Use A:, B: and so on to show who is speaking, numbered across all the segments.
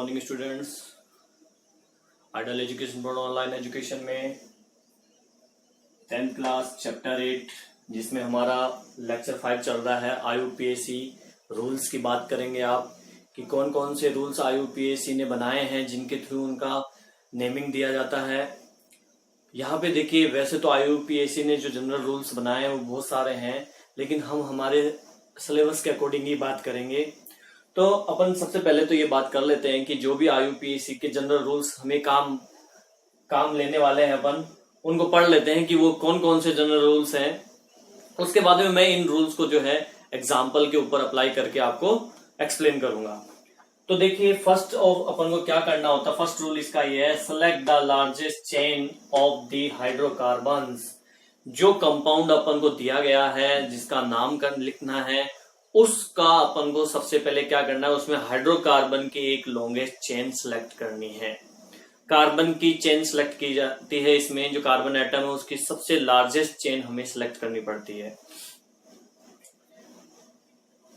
A: Morning students. Ideal education board online education में 10th class chapter 8 जिसमें हमारा lecture 5 चल रहा है। IUPAC रूल्स की बात करेंगे आप कि कौन कौन से रूल्स IUPAC ने बनाए हैं जिनके थ्रू उनका नेमिंग दिया जाता है। यहाँ पे देखिए, वैसे तो IUPAC ने जो जनरल रूल्स बनाए हैं वो बहुत सारे हैं, लेकिन हम हमारे सिलेबस के अकॉर्डिंग ही बात करेंगे। तो अपन सबसे पहले तो ये बात कर लेते हैं कि जो भी IUPAC के जनरल रूल्स हमें काम लेने वाले हैं, अपन उनको पढ़ लेते हैं कि वो कौन कौन से जनरल रूल्स हैं। उसके बाद में मैं इन रूल्स को जो है एग्जाम्पल के ऊपर अप्लाई करके आपको एक्सप्लेन करूंगा। तो देखिए, फर्स्ट ऑफ अपन को क्या करना होता है, फर्स्ट रूल इसका ये है, select the largest chain of the hydrocarbons. जो कंपाउंड अपन को दिया गया है, जिसका नाम लिखना है, उसका अपन को सबसे पहले क्या करना है, उसमें हाइड्रोकार्बन की एक लॉन्गेस्ट चेन सेलेक्ट करनी है। कार्बन की चेन सेलेक्ट की जाती है, इसमें जो कार्बन एटम है उसकी सबसे लार्जेस्ट चेन हमें सेलेक्ट करनी पड़ती है।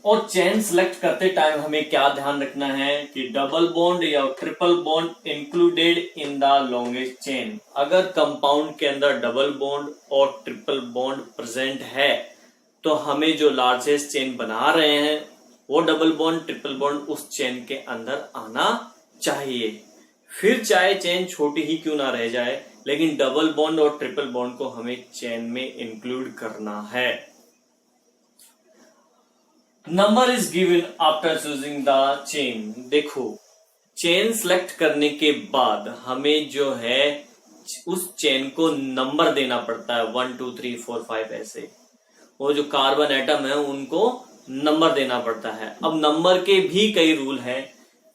A: और चेन सेलेक्ट करते टाइम हमें क्या ध्यान रखना है कि डबल बॉन्ड या triple bond included in the longest chain. अगर कंपाउंड के अंदर डबल बॉन्ड और ट्रिपल बॉन्ड प्रेजेंट है तो हमें जो लार्जेस्ट चेन बना रहे हैं वो डबल बॉन्ड ट्रिपल बॉन्ड उस चेन के अंदर आना चाहिए। फिर चाहे चेन छोटी ही क्यों ना रह जाए, लेकिन डबल बॉन्ड और ट्रिपल बॉन्ड को हमें चेन में इंक्लूड करना है। Number is given after choosing the chain. देखो, चेन सेलेक्ट करने के बाद हमें जो है उस चेन को नंबर देना पड़ता है, 1 2 3 4 5 ऐसे। वो जो कार्बन एटम है उनको नंबर देना पड़ता है। अब नंबर के भी कई रूल हैं।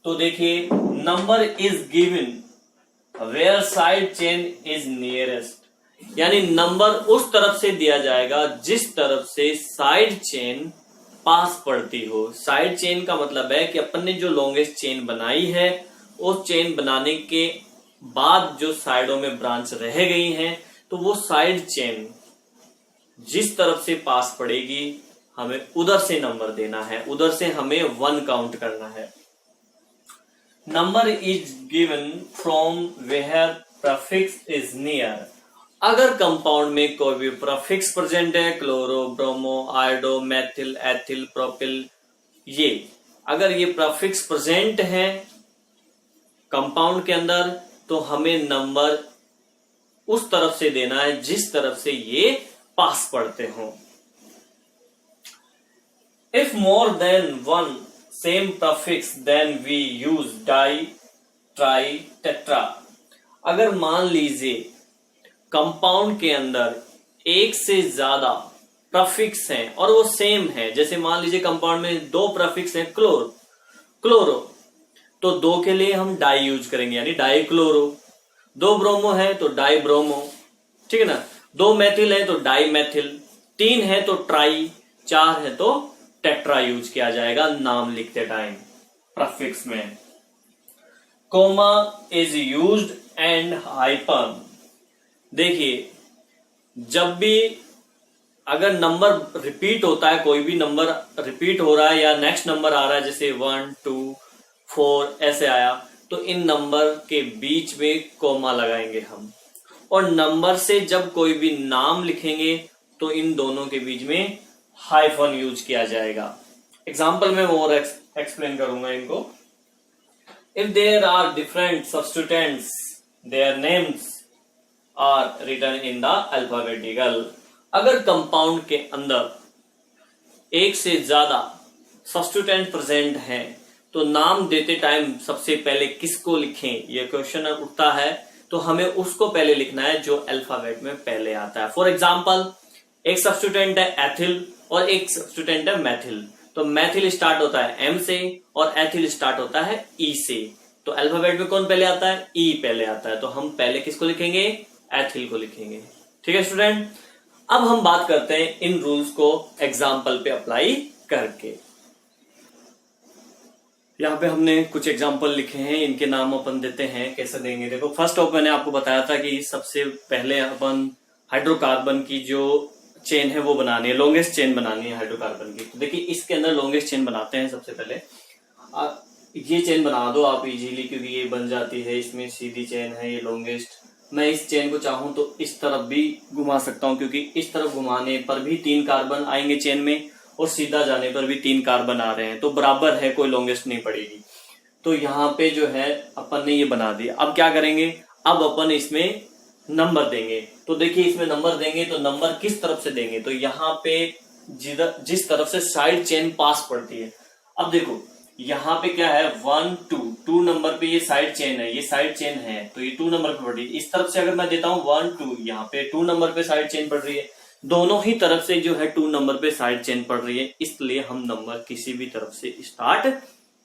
A: तो देखिए, number is given where side chain is nearest, यानी नंबर उस तरफ से दिया जाएगा जिस तरफ से साइड चेन पास पड़ती हो। साइड चेन का मतलब है कि अपन ने जो लॉन्गेस्ट चेन बनाई है, उस चेन बनाने के बाद जो साइडों में ब्रांच रह गई हैं, तो वो साइड चेन जिस तरफ से पास पड़ेगी हमें उधर से नंबर देना है, उधर से हमें 1 काउंट करना है। Number is given from where prefix is near. अगर कंपाउंड में कोई भी प्रफिक्स प्रेजेंट है, chloro, bromo, iodo, methyl, ethyl, propyl, ये अगर ये प्रफिक्स प्रेजेंट है कंपाउंड के अंदर, तो हमें नंबर उस तरफ से देना है जिस तरफ से ये पास पड़ते हो। If more than 1 same prefix then we use di, tri, tetra. अगर मान लीजिए कंपाउंड के अंदर एक से ज्यादा प्रफिक्स हैं और वो सेम है, जैसे मान लीजिए कंपाउंड में 2 प्रफिक्स हैं, क्लोरो, तो 2 के लिए हम डाई यूज करेंगे, यानी डाई क्लोरो। 2 ब्रोमो है तो डाई ब्रोमो, ठीक है ना। 2 मेथिल है तो डाई मेथिल, 3 है तो ट्राई, 4 है तो टेट्रा यूज किया जाएगा नाम लिखते टाइम प्रफिक्स में। Comma is used and hyphen. देखिए, जब भी अगर नंबर रिपीट होता है, कोई भी नंबर रिपीट हो रहा है या नेक्स्ट नंबर आ रहा है, जैसे 1 2 4 ऐसे आया, तो इन नंबर के बीच में कोमा लगाएंगे हम। और नंबर से जब कोई भी नाम लिखेंगे तो इन दोनों के बीच में हाइफन यूज किया जाएगा। एग्जाम्पल में और एक्सप्लेन करूंगा इनको। If there are different substituents their names are written in the alphabetical. अगर कंपाउंड के अंदर एक से ज्यादा सब्स्टिट्यूएंट प्रेजेंट हैं तो नाम देते टाइम सबसे पहले किसको लिखें, यह क्वेश्चन उठता है। तो हमें उसको पहले लिखना है जो अल्फाबेट में पहले आता है। फॉर एग्जाम्पल, एक सब्स्टिट्यूएंट है एथिल और एक सब्स्टिट्यूएंट है मेथिल, तो मेथिल स्टार्ट होता है M से और एथिल स्टार्ट होता है E से। तो अल्फाबेट में कौन पहले आता है, E पहले आता है, तो हम पहले किसको लिखेंगे, एथिल को लिखेंगे। ठीक है स्टूडेंट, अब हम बात करते हैं इन रूल्स को एग्जाम्पल पे अप्लाई करके। यहाँ पे हमने कुछ एग्जाम्पल लिखे हैं, इनके नाम अपन देते हैं, कैसे देंगे। देखो, फर्स्ट ऑफ मैंने आपको बताया था कि सबसे पहले अपन हाइड्रोकार्बन की जो चेन है वो बनानी है, लॉन्गेस्ट चेन बनानी है हाइड्रोकार्बन की। तो देखिए, इसके अंदर लॉन्गेस्ट चेन बनाते हैं सबसे पहले। ये चेन बना दो आप इजीली, क्योंकि ये बन जाती है, इसमें सीधी चेन है, ये लॉन्गेस्ट। मैं इस चेन को चाहूं तो इस तरफ भी घुमा सकता हूं, क्योंकि इस तरफ घुमाने पर भी 3 कार्बन आएंगे चेन में, और सीधा जाने पर भी 3 कार्बन आ रहे हैं, तो बराबर है, कोई लॉन्गेस्ट नहीं पड़ेगी। तो यहाँ पे जो है अपन ने ये बना दिया। अब क्या करेंगे, अब अपन इसमें नंबर देंगे। तो देखिए इसमें नंबर देंगे तो नंबर किस तरफ से देंगे, तो यहाँ पे जिस तरफ से साइड चेन पास पड़ती है। अब देखो यहाँ पे क्या है 1 2 2 नंबर पे ये साइड चेन है, ये साइड चेन है, तो ये 2 नंबर पे पड़ रही है। इस तरफ से अगर मैं देता हूँ 1 2, यहाँ पे 2 नंबर पे साइड चेन पड़ रही है। दोनों ही तरफ से जो है 2 नंबर पे साइड चेन पड़ रही है, इसलिए हम नंबर किसी भी तरफ से स्टार्ट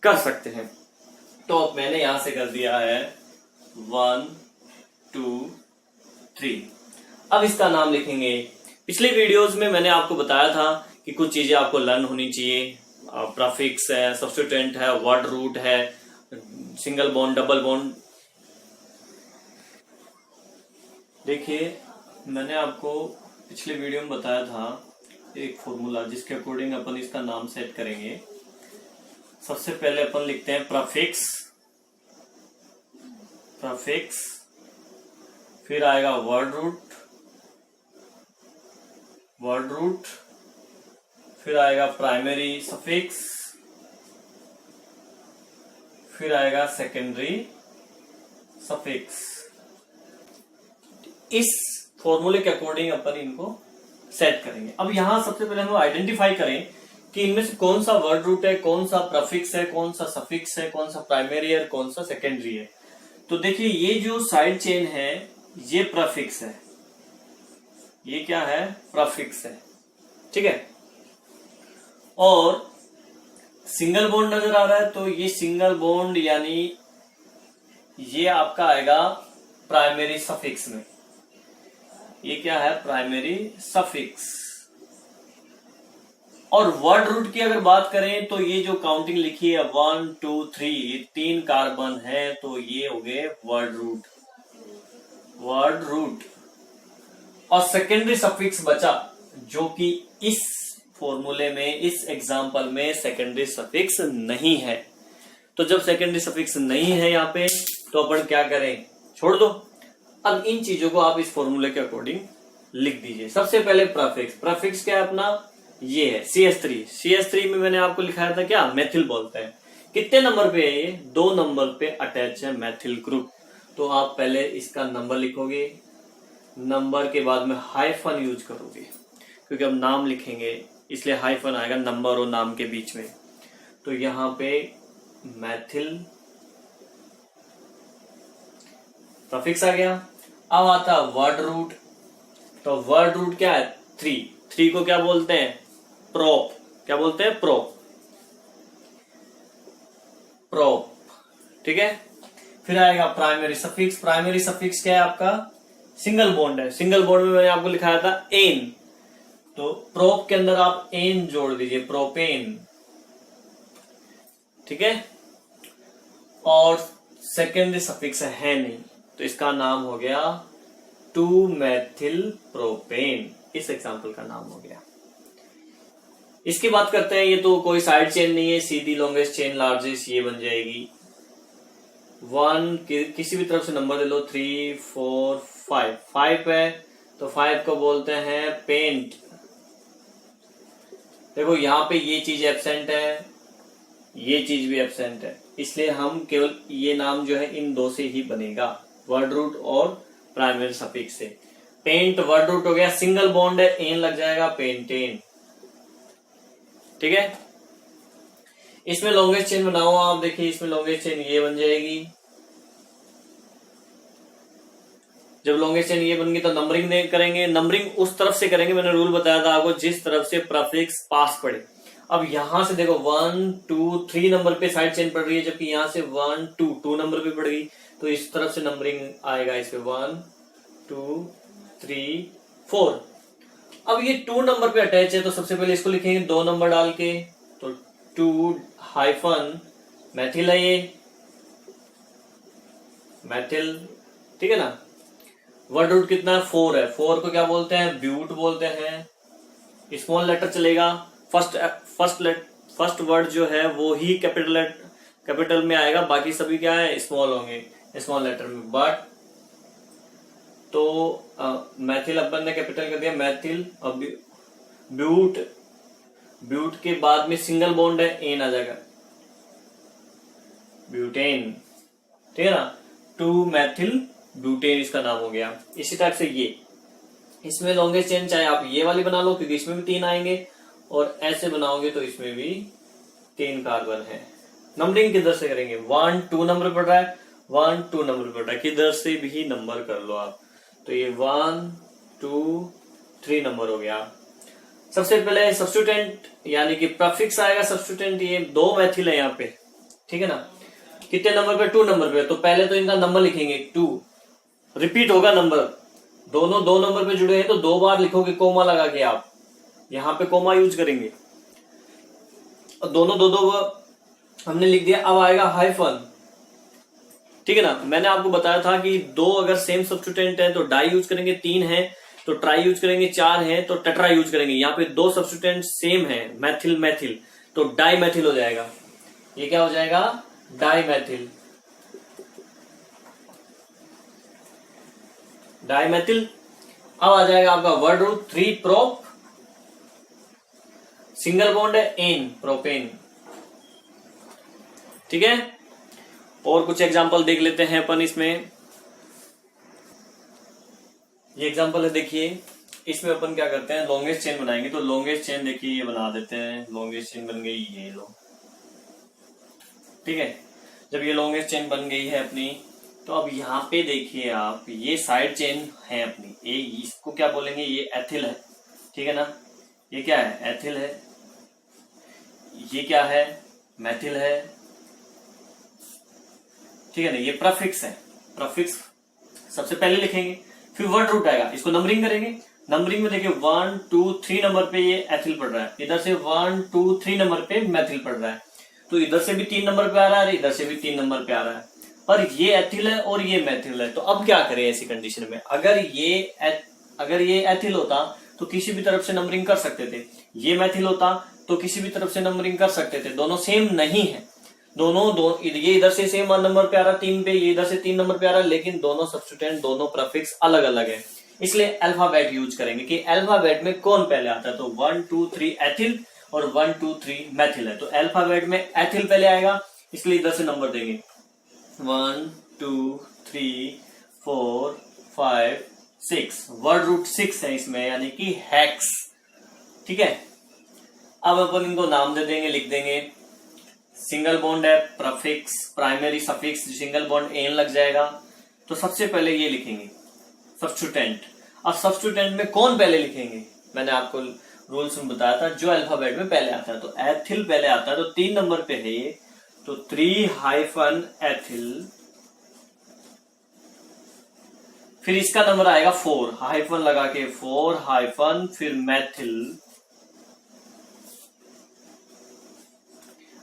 A: कर सकते हैं। तो अब मैंने यहां से कर दिया है 1 2 3। अब इसका नाम लिखेंगे। पिछले वीडियोस में मैंने आपको बताया था कि कुछ चीजें आपको लर्न होनी चाहिए। प्रीफिक्स है, सब्स्टिट्यूएंट है, वर्ड रूट है, सिंगल बॉन्ड, डबल बॉन्ड। देखिए मैंने आपको पिछले वीडियो में बताया था एक फॉर्मूला, जिसके अकॉर्डिंग अपन इसका नाम सेट करेंगे। सबसे पहले अपन लिखते हैं प्रीफिक्स, प्रीफिक्स, फिर आएगा वर्ड रूट, वर्ड रूट, फिर आएगा प्राइमरी सफिक्स, फिर आएगा सेकेंडरी सफिक्स। इस फॉर्मूले के अकॉर्डिंग अपन इनको सेट करेंगे। अब यहां सबसे पहले हम आइडेंटिफाई करें कि इनमें से कौन सा वर्ड रूट है, कौन सा प्रीफिक्स है, कौन सा सफिक्स है, कौन सा प्राइमरी है, कौन सा सेकेंडरी है। तो देखिए ये जो साइड चेन है ये प्रीफिक्स है, ये क्या है, प्रीफिक्स है, ठीक है। और सिंगल बॉन्ड नजर आ रहा है, तो ये सिंगल बॉन्ड यानी ये आपका आएगा प्राइमरी सफिक्स में। ये क्या है, प्राइमरी सफिक्स। और वर्ड रूट की अगर बात करें तो ये जो काउंटिंग लिखी है 1 2 3, ये 3 कार्बन है, तो ये हो गए वर्ड रूट, वर्ड रूट। और सेकेंडरी सफिक्स बचा, जो कि इस फॉर्मूले में, इस एग्जाम्पल में सेकेंडरी सफिक्स नहीं है। तो जब सेकेंडरी सफिक्स नहीं है यहाँ पे, तो अपन क्या करें, छोड़ दो। अब इन चीजों को आप इस फॉर्मूले के अकॉर्डिंग लिख दीजिए। सबसे पहले प्रीफिक्स, प्रीफिक्स क्या है अपना, ये है CH3। CH3 में मैंने आपको लिखाया था क्या, मेथिल बोलते हैं। कितने नंबर पे है ये, 2 नंबर पे अटैच है मेथिल ग्रुप। तो आप पहले इसका नंबर लिखोगे, नंबर के बाद में हाइफन यूज करोगे, क्योंकि अब नाम लिखेंगे इसलिए हाइफन आएगा नंबर और नाम के बीच में। तो यहां पे मैथिल प्रीफिक्स आ गया। अब आता वर्ड रूट। तो वर्ड रूट क्या है, 3 को क्या बोलते हैं, प्रोप। क्या बोलते हैं, प्रोप, प्रोप, ठीक है। फिर आएगा प्राइमरी सफिक्स। प्राइमरी सफिक्स क्या है आपका, सिंगल बॉन्ड है। सिंगल बॉन्ड में मैंने आपको लिखाया था एन, तो प्रोप के अंदर आप एन जोड़ दीजिए, प्रोपेन, ठीक है। और सेकेंडरी सफिक्स है नहीं, तो इसका नाम हो गया 2 मेथिल प्रोपेन। इस एग्जाम्पल का नाम हो गया। इसकी बात करते हैं, ये तो कोई साइड चेन नहीं है, सीधी लॉन्गेस्ट चेन लार्जेस्ट ये बन जाएगी। 1 किसी भी तरफ से नंबर ले लो, 3 4 5, 5 है तो 5 को बोलते हैं पेंट। देखो यहाँ पे ये चीज एब्सेंट है, ये चीज भी एब्सेंट है, इसलिए हम केवल ये नाम जो है इन दो से ही बनेगा, वर्ड रूट और प्राइमरी सफिक्स से। पेंट वर्ड रूट हो गया, सिंगल बॉन्ड है, एन लग जाएगा, पेंटेन, ठीक है। इसमें लॉन्गेस्ट चेन बनाओ आप, देखिए इसमें लॉन्गेस्ट चेन ये बन जाएगी। जब लॉन्गेस्ट चेन ये बन गई तो नंबरिंग करेंगे। नंबरिंग उस तरफ से करेंगे, मैंने रूल बताया था आपको, जिस तरफ से प्रीफिक्स पास पड़े। अब यहां से देखो 1 2 3 नंबर पे साइड चेन पड़ रही है, जबकि यहां से 1 2 नंबर पे पड़ गई, तो इस तरफ से नंबरिंग आएगा इस पे 1 2 3 4। अब ये 2 नंबर पे अटैच है, तो सबसे पहले इसको लिखेंगे 2 नंबर डाल के, तो 2 हाइफन मैथिल है, ये मैथिल, ठीक है ना। वर्ड रूट कितना है, 4 है। 4 को क्या बोलते हैं, ब्यूट बोलते हैं। स्मॉल लेटर चलेगा, फर्स्ट वर्ड जो है वो ही कैपिटल कैपिटल में आएगा, बाकी सभी क्या है स्मॉल होंगे, स्मॉल लेटर में। बट तो मैथिल अपन ने कैपिटल कर दिया, मैथिल। अब ब्यूट, ब्यूट के बाद में सिंगल बॉन्ड है, एन आ जाएगा, ब्यूटेन, ठीक है ना, 2 मैथिल ब्यूटेन इसका नाम हो गया। इसी टाइप से ये इसमें लॉन्गेस्ट चेन चाहे आप ये वाली बना लो क्योंकि इसमें भी 3 आएंगे, और ऐसे बनाओगे तो इसमें भी 3 कार्बन है। नंबरिंग किधर से करेंगे, 1 2 नंबर पड़ रहा है, 1 2 नंबर पड़ रहा है, किधर से भी नंबर कर लो आप। तो ये 1 2 3 नंबर हो गया। सबसे पहले सब्स्टिट्यूएंट यानी कि प्रफिक्स आएगा सब्स्टिट्यूएंट, ये 2 मैथिल है यहाँ पे, ठीक है ना। कितने नंबर पे, 2 नंबर पे। तो पहले तो इनका नंबर लिखेंगे 2, रिपीट होगा नंबर, दोनों 2 नंबर पे जुड़े हैं तो 2 बार लिखोगे कोमा लगा के, आप यहां पे कोमा यूज करेंगे, और दोनों 2 हमने लिख दिया। अब आएगा हाइफन, ठीक है ना। मैंने आपको बताया था कि 2 अगर सेम सब्स्टिट्यूएंट है तो डाई यूज करेंगे, 3 है तो ट्राई यूज करेंगे, 4 है तो टेट्रा यूज करेंगे। यहाँ पे 2 सब्स्टिट्यूएंट सेम है, मैथिल मैथिल, तो डाई मैथिल हो जाएगा। ये क्या हो जाएगा, डाई मैथिल, डाई मैथिल। अब आ जाएगा आपका word root 3 prop, single bond है एन, प्रोपेन, ठीक है। और कुछ एग्जांपल देख लेते हैं अपन इसमें। ये एग्जांपल है, देखिए इसमें अपन क्या करते हैं, लॉन्गेस्ट चेन बनाएंगे। तो लॉन्गेस्ट चेन देखिए ये बना देते हैं, लॉन्गेस्ट चेन बन गई, ये लो, ठीक है। जब ये लॉन्गेस्ट चेन बन गई है अपनी, तो अब यहाँ पे देखिए आप, ये साइड चेन है अपनी, ये इसको क्या बोलेंगे, ये एथिल है, ठीक है ना। ये क्या है, एथिल है। ये क्या है, मैथिल है, ठीक है ना। ये प्रफिक्स है, प्रफिक्स सबसे पहले लिखेंगे, फिर वर्ड रूट आएगा, इसको नंबरिंग करेंगे। नंबरिंग में देखिए 1 2 3 नंबर पे ये एथिल पड़ रहा है, इधर से 1 2 3 नंबर पे मैथिल पड़ रहा है, तो इधर से भी 3 नंबर पे आ रहा है, इधर से भी 3 नंबर पे आ रहा है, पर ये एथिल है और ये मैथिल है। तो अब क्या करें ऐसी कंडीशन में, अगर ये एथिल होता तो किसी भी तरफ से नंबरिंग कर सकते थे, ये मैथिल होता तो किसी भी तरफ से नंबरिंग कर सकते थे, दोनों सेम नहीं है, ये इधर से सेम 1 नंबर पे आ रहा 3 पे, ये इधर से 3 नंबर पे आ रहा, लेकिन दोनों सब्स्टिट्यूएंट, दोनों प्रफिक्स अलग अलग है, इसलिए अल्फाबेट यूज करेंगे कि अल्फाबेट में कौन पहले आता है। तो 1 2 3 एथिल और 1 2 3 मैथिल है, तो अल्फाबेट में एथिल पहले आएगा, इसलिए इधर से नंबर देंगे 1 2 3 4 5 6, वर्ड रूट 6 है इसमें, यानी कि हेक्स, ठीक है। अब अपन इनको नाम दे देंगे, लिख देंगे। सिंगल बॉन्ड है, prefix, primary suffix, single bond ane लग जाएगा। तो सबसे पहले ये लिखेंगे सब्स्टिट्यूएंट। अब सब्स्टिट्यूएंट में कौन पहले लिखेंगे, मैंने आपको रूल्स में बताया था, जो अल्फाबेट में पहले आता है। तो एथिल पहले आता है, तो 3 नंबर पे है ये, तो 3 हाइफन एथिल, फिर इसका नंबर आएगा 4, हाइफन लगा के 4 हाइफन, फिर मैथिल।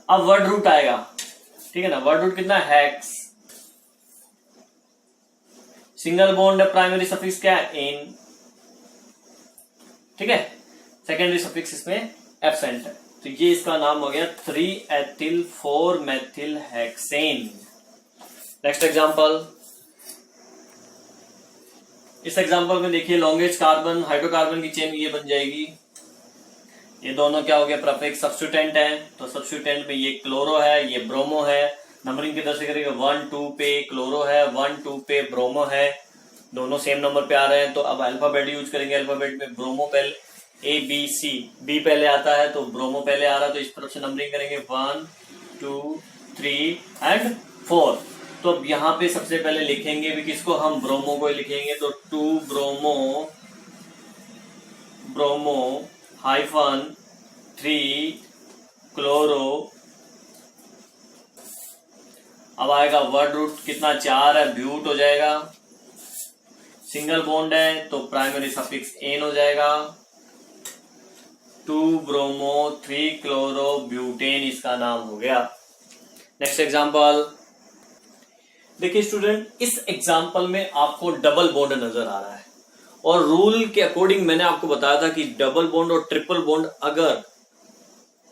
A: अब वर्ड रूट आएगा, ठीक है ना। वर्ड रूट कितना, हेक्स, सिंगल बॉन्ड है, प्राइमरी सफिक्स क्या है, एन, ठीक है। सेकेंडरी सफिक्स इसमें एब्सेंट है, तो ये इसका नाम हो गया 3 ethyl 4 Maithil hexane. Next example, इस एग्जांपल में देखिए लॉन्गेस्ट कार्बन, हाइड्रोकार्बन की चेन ये बन जाएगी। ये दोनों क्या हो गया, प्रफिक्स सब्स्टिट्यूएंट है, तो सब्स्टिट्यूएंट में ये क्लोरो है, ये ब्रोमो है। नंबरिंग किधर से करेंगे, 1 2 पे क्लोरो है, 1 2 पे ब्रोमो है, दोनों सेम नंबर पे आ रहे हैं, तो अब अल्फाबेट यूज करेंगे। अल्फाबेट में ब्रोमो पहले, ए बी सी, बी पहले आता है तो ब्रोमो पहले आ रहा है, तो इस तरफ से नंबरिंग करेंगे 1 2 3 एंड 4। तो अब यहाँ पे सबसे पहले लिखेंगे भी किसको, हम ब्रोमो को लिखेंगे, तो 2 ब्रोमो, ब्रोमो हाइफन 3 क्लोरो। अब आएगा वर्ड रूट कितना, 4 है, ब्यूट हो जाएगा। सिंगल बॉन्ड है तो प्राइमरी सफिक्स एन हो जाएगा। 2 ब्रोमो 3 क्लोरो ब्यूटेन इसका नाम हो गया। नेक्स्ट एग्जांपल देखिए स्टूडेंट, इस एग्जांपल में आपको डबल बॉन्ड नजर आ रहा है, और रूल के अकॉर्डिंग मैंने आपको बताया था कि डबल बॉन्ड और ट्रिपल बॉन्ड अगर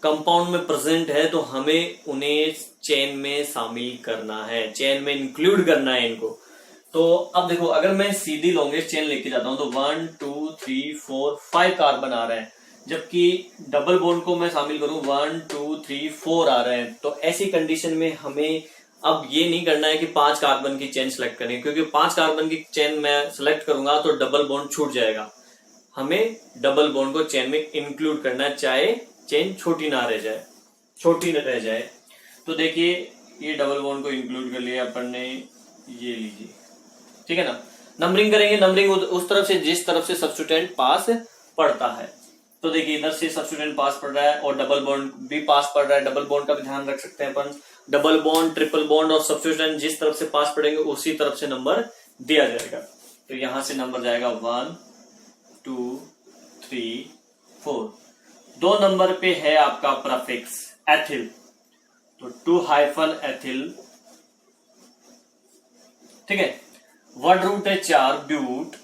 A: कंपाउंड में प्रेजेंट है तो हमें उन्हें चेन में शामिल करना है, चेन में इंक्लूड करना है इनको। तो अब देखो, अगर मैं सीधी लॉन्गेस्ट चेन लेके जाता हूं तो 1 2 3 4 5 कार्बन आ रहे हैं, जबकि डबल बॉन्ड को मैं शामिल करूं 1 2 3 4 आ रहे हैं। तो ऐसी कंडीशन में हमें अब ये नहीं करना है कि 5 कार्बन की चेन सेलेक्ट करें, क्योंकि 5 कार्बन की चेन मैं सेलेक्ट करूंगा तो डबल बॉन्ड छूट जाएगा। हमें डबल बॉन्ड को चेन में इंक्लूड करना है, चाहे चेन छोटी ना रह जाए, छोटी न रह जाए। तो देखिए, ये डबल बॉन्ड को इंक्लूड कर लिया अपन ने, ये लीजिए, ठीक है ना। नंबरिंग करेंगे, नंबरिंग उस तरफ से जिस तरफ से सब्स्टिट्यूएंट पास पड़ता है। तो देखिए, इधर से सब्स्टिट्यूएंट पास पड़ रहा है और डबल बॉन्ड भी पास पड़ रहा है। डबल बॉन्ड का भी ध्यान रख सकते हैं अपन। डबल बॉन्ड, ट्रिपल बॉन्ड और सब्स्टिट्यूएंट जिस तरफ से पास पड़ेंगे उसी तरफ से नंबर दिया जाएगा। तो यहां से नंबर जाएगा 1 2 3 4। 2 नंबर पे है आपका प्रीफिक्स एथिल, तो 2 एथिल, ठीक है। वर्ड रूट है 4 ब्यूट।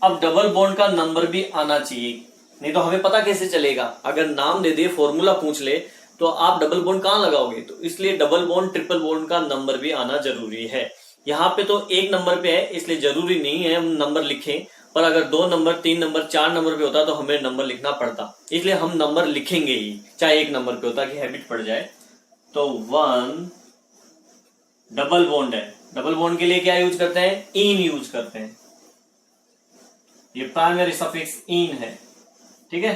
A: अब डबल बॉन्ड का नंबर भी आना चाहिए, नहीं तो हमें पता कैसे चलेगा। अगर नाम दे दे, फॉर्मूला पूछ ले, तो आप डबल बॉन्ड कहां लगाओगे। तो इसलिए डबल बॉन्ड, ट्रिपल बॉन्ड का नंबर भी आना जरूरी है। यहाँ पे तो 1 नंबर पे है, इसलिए जरूरी नहीं है हम नंबर लिखें, पर अगर 2 नंबर, 3 नंबर, 4 नंबर पे होता तो हमें नंबर लिखना पड़ता, इसलिए हम नंबर लिखेंगे ही, चाहे 1 नंबर पे होता, कि हैबिट पड़ जाए। तो 1 डबल बॉन्ड है। डबल बॉन्ड के लिए क्या यूज करते हैं, इन यूज करते हैं। ये प्राइमरी सफिक्स इन है, ठीक है।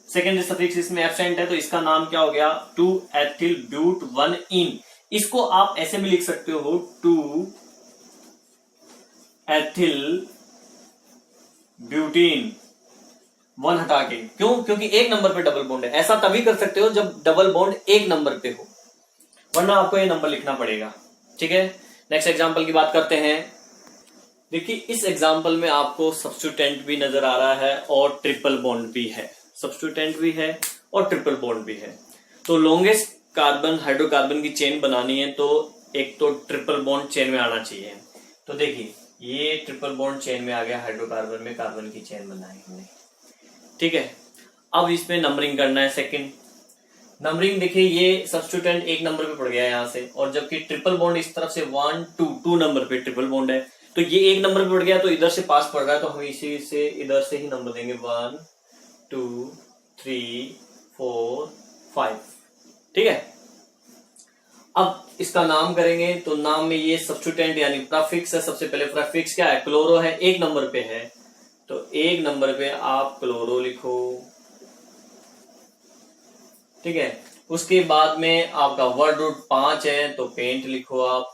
A: सेकेंडरी सफिक्स इसमें एब्सेंट है, तो इसका नाम क्या हो गया, 2 एथिल ब्यूट 1 इन। इसको आप ऐसे भी लिख सकते हो, 2 एथिल ब्यूटीन 1 हटा के। क्यों, क्योंकि 1 नंबर पे डबल बॉन्ड है। ऐसा तभी कर सकते हो जब डबल बॉन्ड 1 नंबर पे हो, वरना आपको ये नंबर लिखना पड़ेगा, ठीक है। नेक्स्ट एग्जांपल की बात करते हैं। देखिए, इस एग्जांपल में आपको सब्स्टिट्यूएंट भी नजर आ रहा है और ट्रिपल बॉन्ड भी है, सब्स्टिट्यूएंट भी है और ट्रिपल बॉन्ड भी है। तो लॉन्गेस्ट कार्बन हाइड्रोकार्बन की चेन बनानी है तो एक तो ट्रिपल बॉन्ड चेन में आना चाहिए। तो देखिए, ये ट्रिपल बॉन्ड चेन में आ गया, हाइड्रोकार्बन में कार्बन की चेन बनाई हमने, ठीक है। अब इसमें नंबरिंग करना है। सेकंड नंबरिंग, देखिए ये सब्स्टिट्यूएंट 1 नंबर पे पड़ गया यहाँ से, और जबकि ट्रिपल बॉन्ड इस तरफ से 1 2 नंबर पे ट्रिपल बॉन्ड है, तो ये 1 नंबर पे पड़ गया, तो इधर से पास पड़ रहा है, तो हम इसी से इधर से ही नंबर देंगे 1 2 3 4 5, ठीक है। अब इसका नाम करेंगे, तो नाम में ये सब्स्टिट्यूएंट यानी प्रीफिक्स है। सबसे पहले प्रीफिक्स क्या है, क्लोरो है, 1 नंबर पे है, तो 1 नंबर पे आप क्लोरो लिखो, ठीक है। उसके बाद में आपका वर्ड रूट 5 है, तो पेंट लिखो आप।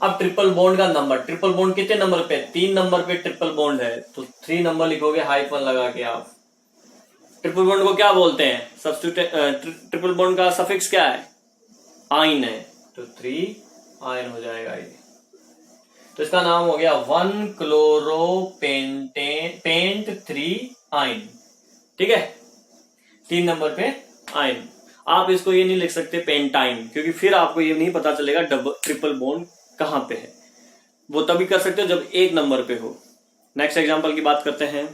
A: अब ट्रिपल बॉन्ड का नंबर, ट्रिपल बॉन्ड कितने नंबर पे, 3 नंबर पे ट्रिपल बॉन्ड है, तो 3 नंबर लिखोगे हाइफन लगा के आप। ट्रिपल बॉन्ड को क्या बोलते हैं, सब्स्टिट्यूएंट, ट्रिपल बॉन्ड का सफिक्स क्या है, आइन है, तो 3 आइन हो जाएगा ये। तो इसका नाम हो गया 1 क्लोरो पेंट 3 आइन, ठीक है। 3 नंबर पे आइन। आप इसको ये नहीं लिख सकते पेंटाइन, क्योंकि फिर आपको ये नहीं पता चलेगा डबल ट्रिपल बॉन्ड कहां पे है। वो तभी कर सकते हो जब 1 नंबर पे हो। नेक्स्ट एग्जांपल की बात करते हैं।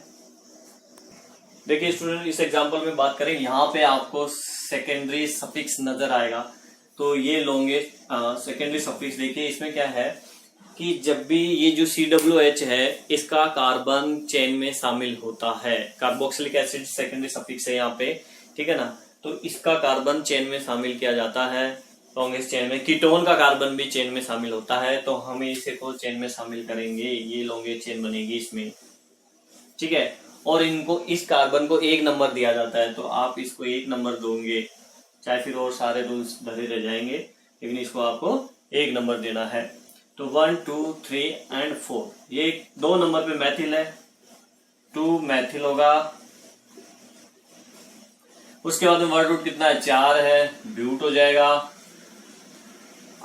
A: देखिए स्टूडेंट, इस एग्जांपल में बात करें, यहाँ पे आपको सेकेंडरी सफिक्स नजर आएगा। तो ये लॉन्गेस्ट सेकेंडरी सफिक्स, देखिए इसमें क्या है कि जब भी ये जो COOH है, इसका कार्बन चेन में शामिल होता है, कार्बोक्सिलिक एसिड सेकेंडरी सफिक्स है यहाँ पे, ठीक है ना। तो इसका कार्बन चेन में शामिल किया जाता है लॉन्गेस्ट चेन में। कीटोन का कार्बन भी चेन में शामिल होता है, तो हम इसे को चेन में शामिल करेंगे, ये लॉन्गेस्ट चेन बनेगी इसमें, ठीक है। और इनको, इस कार्बन को 1 नंबर दिया जाता है, तो आप इसको 1 नंबर दोगे, चाहे फिर और सारे रूल्स भरे रह जाएंगे, लेकिन इसको आपको 1 नंबर देना है। तो 1 2 3 एंड 4, ये 2 नंबर पे मैथिल है, 2 मैथिल होगा। उसके बाद में वर्ड रूट कितना है, 4 है, ब्यूट हो जाएगा।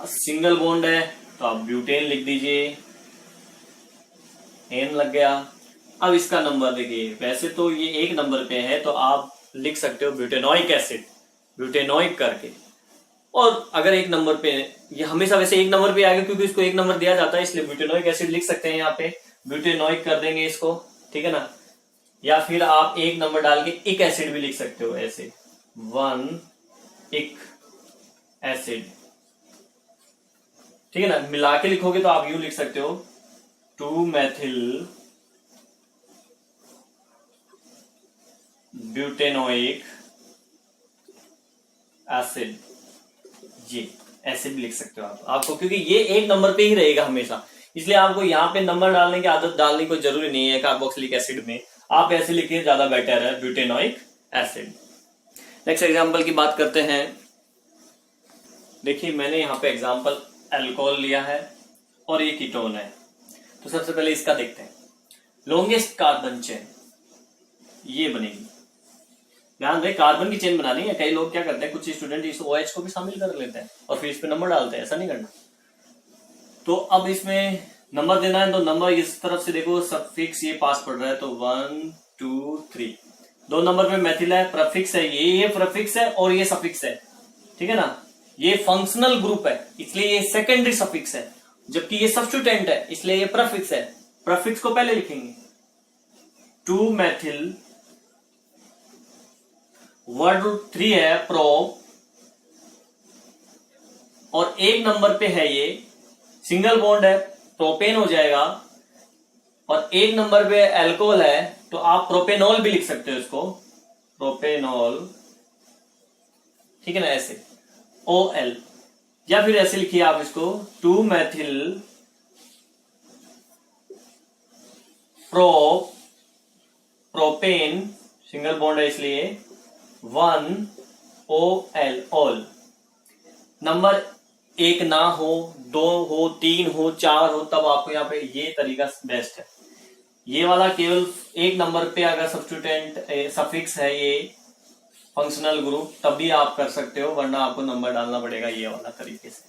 A: सिंगल बॉन्ड है, तो आप ब्यूटेन लिख दीजिए, एन लग गया। अब इसका नंबर देखिए, वैसे तो ये 1 नंबर पे है, तो आप लिख सकते हो ब्यूटेनोइक एसिड, ब्यूटेनोइक करके। और अगर 1 नंबर पे, ये हमेशा वैसे 1 नंबर पे आएगा क्योंकि इसको 1 नंबर दिया जाता है, इसलिए ब्यूटेनोइक एसिड लिख सकते हैं यहाँ पे, ब्यूटेनोइक कर देंगे इसको, ठीक है ना। या फिर आप एक नंबर डाल के इक एसिड भी लिख सकते हो, ऐसे 1 इक एसिड, ठीक है ना। मिला के लिखोगे तो आप यूं लिख सकते हो 2 मेथिल ब्यूटेनोइक एसिड, ये ऐसे भी लिख सकते हो आप, आपको क्योंकि ये एक नंबर पे ही रहेगा हमेशा, इसलिए आपको यहाँ पे नंबर डालने की आदत डालने की जरूरी नहीं है कार्बोक्सिलिक एसिड में, आप ऐसे लिखिए ज्यादा बेटर है, ब्यूटेनोइक एसिड। नेक्स्ट एग्जांपल की बात करते हैं। देखिए मैंने यहाँ पे एग्जांपल अल्कोहल लिया है और ये कीटोन है, तो सबसे पहले इसका देखते हैं। लॉन्गेस्ट कार्बन चेन ये बनेगी, ध्यान रहे कार्बन की चेन बनानी है। कई लोग क्या करते हैं, कुछ स्टूडेंट इस OH को भी शामिल कर लेते हैं और फिर इस पे नंबर डालते हैं, ऐसा नहीं करना। तो अब इसमें नंबर देना है, तो नंबर इस तरफ से देखो, सफिक्स ये पास पड़ रहा है, तो 1 2 3, 2 नंबर पे मेथिल है, प्रफिक्स है ये प्रफिक्स है और ये सफिक्स है, ठीक है ना। ये फंक्शनल ग्रुप है इसलिए ये सेकेंडरी सफिक्स है, जबकि ये सब्स्टिट्यूएंट है इसलिए ये प्रफिक्स है। प्रफिक्स को पहले लिखेंगे, 2 मेथिल, वर्ड रूट 3 है प्रोप, और एक नंबर पे है ये सिंगल बॉन्ड है, प्रोपेन हो जाएगा, और एक नंबर पे अल्कोहल है तो आप प्रोपेनॉल भी लिख सकते हो इसको, प्रोपेनॉल, ठीक है ना, ऐसे OL, या फिर ऐसे लिखिए आप इसको 2 मेथिल प्रोपेन, सिंगल बॉन्ड है इसलिए 1 OL ऑल। नंबर एक ना हो, 2 हो, 3 हो, 4 हो, तब आपको यहाँ पे ये तरीका बेस्ट है। ये वाला केवल एक नंबर पे अगर सब्स्टिट्यूएंट सफिक्स है ये फंक्शनल ग्रुप तभी आप कर सकते हो, वरना आपको नंबर डालना पड़ेगा ये वाला तरीके से।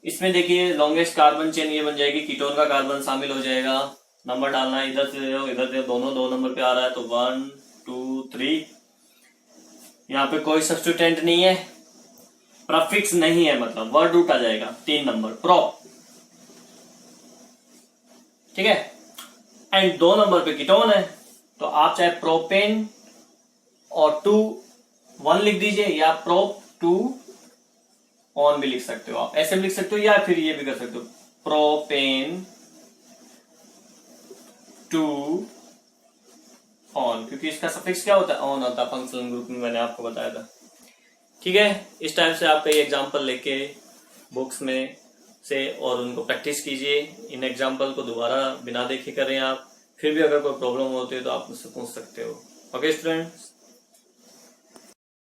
A: इसमें देखिए लॉन्गेस्ट कार्बन चेन ये बन जाएगी, कीटोन का कार्बन शामिल हो जाएगा, नंबर डालना है, इधर से इधर से, दोनों 2 नंबर पे आ रहा है, तो 1 2 3, यहाँ पे कोई सब्स्टिट्यूएंट नहीं है, प्रफिक्स नहीं है, मतलब वर्ड रूट आ जाएगा 3 नंबर प्रोप, ठीक है। एंड 2 नंबर पे कीटोन है, तो आप चाहे प्रोपेन और 2 1 लिख दीजिए, या प्रोप 2 ऑन भी लिख सकते हो, आप ऐसे भी लिख सकते हो, या फिर ये भी कर सकते हो प्रोपेन 2 ऑन, क्योंकि इसका सफिक्स क्या होता है, ऑन होता है फंक्शनल ग्रुप में, मैंने आपको बताया था, ठीक है। इस टाइप से आप कई एग्जाम्पल लेके बुक्स में से और उनको प्रैक्टिस कीजिए। इन एग्जाम्पल को दोबारा बिना देखे करें आप, फिर भी अगर कोई प्रॉब्लम होती है तो आप मुझसे पूछ सकते हो। Okay students.